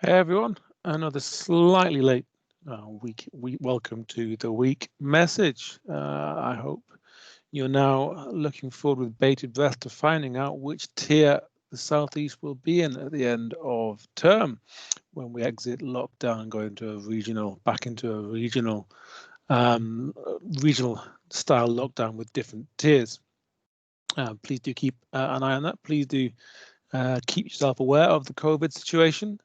Hey everyone, another slightly late welcome to the week message. I hope you're now looking forward with bated breath to finding out which tier the Southeast will be in at the end of term when we exit lockdown and go into back into a um, regional style lockdown with different tiers. Please do keep an eye on that. Please do keep yourself aware of the COVID situation.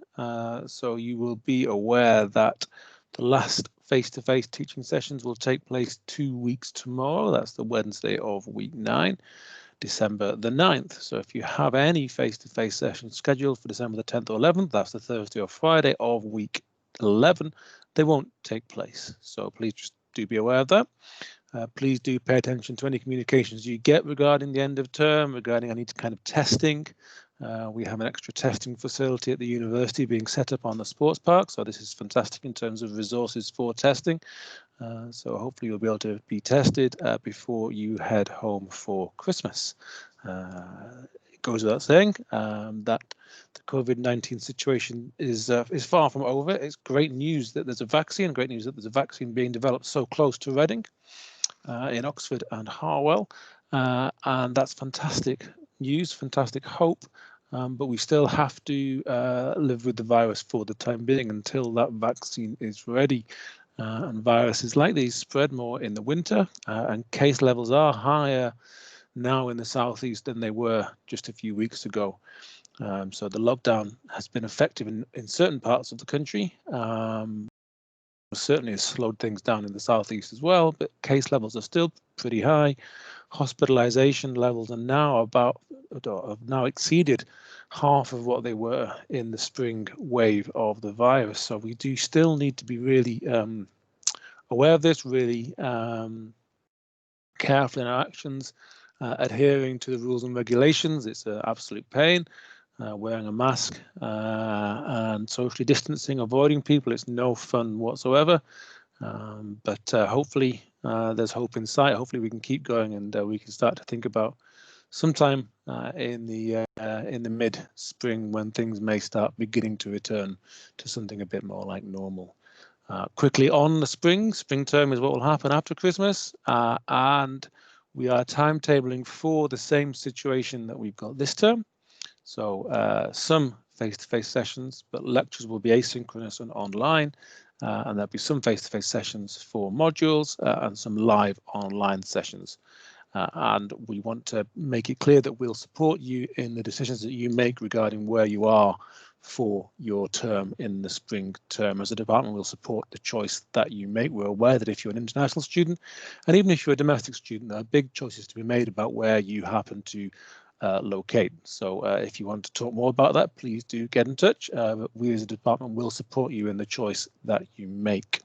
So you will be aware that the last face-to-face teaching sessions will take place 2 weeks tomorrow. That's the Wednesday of week 9, December the 9th. So if you have any face-to-face sessions scheduled for December the 10th or 11th, that's the Thursday or Friday of week 11, they won't take place. So please just do be aware of that. Please do pay attention to any communications you get regarding the end of term, regarding any kind of testing. We have an extra testing facility at the university being set up on the sports park, so this is fantastic in terms of resources for testing. So hopefully you'll be able to be tested before you head home for Christmas. It goes without saying that the COVID-19 situation is far from over. It's great news that there's a vaccine, great news that there's a vaccine being developed so close to Reading. In Oxford and Harwell, and that's fantastic news, fantastic hope. But we still have to live with the virus for the time being until that vaccine is ready. And viruses like these spread more in the winter, and case levels are higher now in the southeast than they were just a few weeks ago. So the lockdown has been effective in certain parts of the country. Certainly has slowed things down in the southeast as well, but case levels are still pretty high. Hospitalization levels are now have now exceeded half of what they were in the spring wave of the virus. So we do still need to be really aware of this, really careful in our actions, adhering to the rules and regulations. It's an absolute pain. Wearing a mask and socially distancing, avoiding people, it's no fun whatsoever. But hopefully there's hope in sight. Hopefully we can keep going and we can start to think about sometime in the mid-spring when things may start beginning to return to something a bit more like normal. Quickly on the spring term is what will happen after Christmas, and we are timetabling for the same situation that we've got this term. So some face-to-face sessions, but lectures will be asynchronous and online, and there'll be some face-to-face sessions for modules and some live online sessions. And we want to make it clear that we'll support you in the decisions that you make regarding where you are for your term in the spring term. As a department, we'll support the choice that you make. We're aware that if you're an international student, and even if you're a domestic student, there are big choices to be made about where you happen to locate. So if you want to talk more about that, please do get in touch. But we as a department will support you in the choice that you make.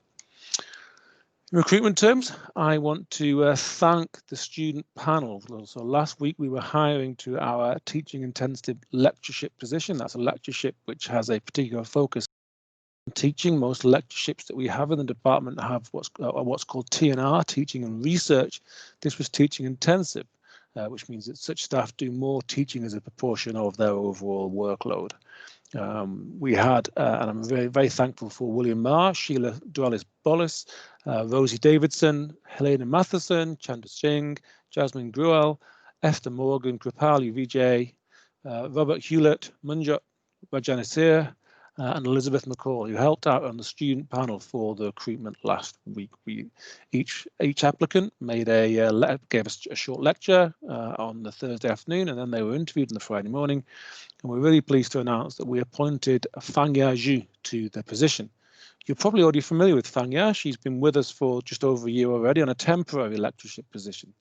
In recruitment terms, I want to thank the student panel. So last week we were hiring to our teaching intensive lectureship position. That's a lectureship which has a particular focus on teaching. Most lectureships that we have in the department have what's called T&R, teaching and research. This was teaching intensive. Which means that such staff do more teaching as a proportion of their overall workload. We had, and I'm very, very thankful for William Marr, Sheila Dualis-Bollis, Rosie Davidson, Helena Matheson, Chandra Singh, Jasmine Gruel, Esther Morgan, Kripali Vijay, Robert Hewlett, Munjot Rajanisir, and Elizabeth McCall, who helped out on the student panel for the recruitment last week. Each applicant made gave us a short lecture on the Thursday afternoon, and then they were interviewed on the Friday morning. And we're really pleased to announce that we appointed Fangya Zhu to the position. You're probably already familiar with Fangya. She's been with us for just over a year already on a temporary lectureship position.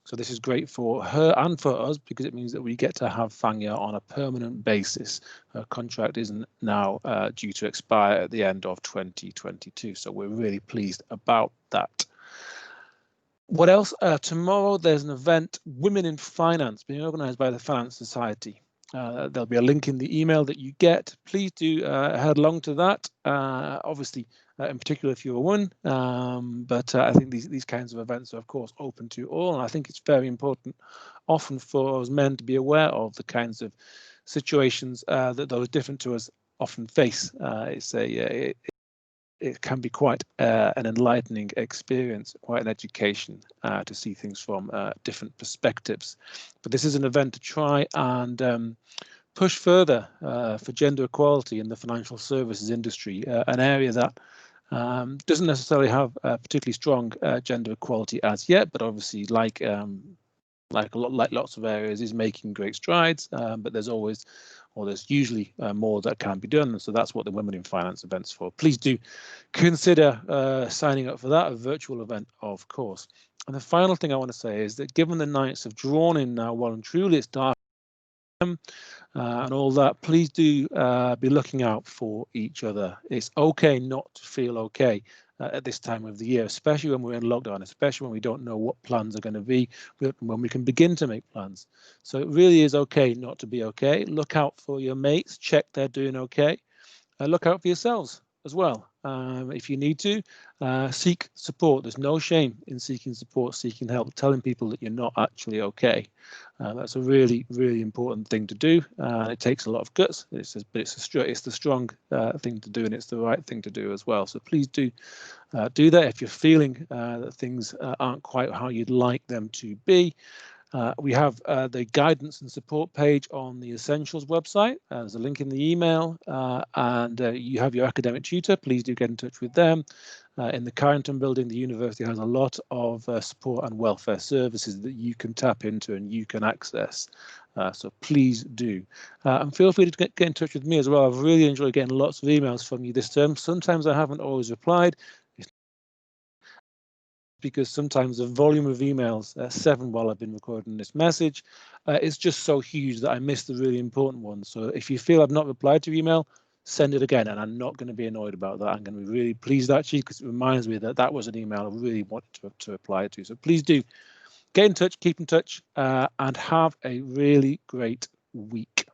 So this is great for her and for us because it means that we get to have Fangya on a permanent basis. Her contract isn't now due to expire at the end of 2022. So we're really pleased about that. What else? Tomorrow there's an event, Women in Finance, being organised by the Finance Society. There'll be a link in the email that you get. Please do head along to that. Obviously, in particular if you're a woman, but I think these kinds of events are of course open to all, and I think it's very important often for us men to be aware of the kinds of situations that those different to us often face. It can be quite an enlightening experience, quite an education to see things from different perspectives. But this is an event to try and push further for gender equality in the financial services industry, an area that doesn't necessarily have particularly strong gender equality as yet, but obviously, like lots of areas, is making great strides. But there's always, or there's usually more that can be done. So that's what the Women in Finance event's for. Please do consider signing up for that, a virtual event, of course. And the final thing I want to say is that given the nights have drawn in now well and truly, it's dark and all that, please do be looking out for each other. It's okay not to feel okay at this time of the year, especially when we're in lockdown, especially when we don't know what plans are going to be, when we can begin to make plans. So it really is okay not to be okay. Look out for your mates, check they're doing okay. Look out for yourselves as well. If you need to, seek support. There's no shame in seeking support, seeking help, telling people that you're not actually okay. That's a really, really important thing to do. It takes a lot of guts, but it's the strong thing to do, and it's the right thing to do as well. So please do that if you're feeling that things aren't quite how you'd like them to be. We have the guidance and support page on the Essentials website. There's a link in the email, and you have your academic tutor. Please do get in touch with them. In the Carrington building, the university has a lot of support and welfare services that you can tap into and you can access. So please do. And feel free to get in touch with me as well. I've really enjoyed getting lots of emails from you this term. Sometimes I haven't always replied, because sometimes the volume of emails, 7 while I've been recording this message, is just so huge that I miss the really important ones. So if you feel I've not replied to your email, send it again, and I'm not going to be annoyed about that. I'm going to be really pleased, actually, because it reminds me that that was an email I really wanted to reply to. So please do get in touch, keep in touch, and have a really great week.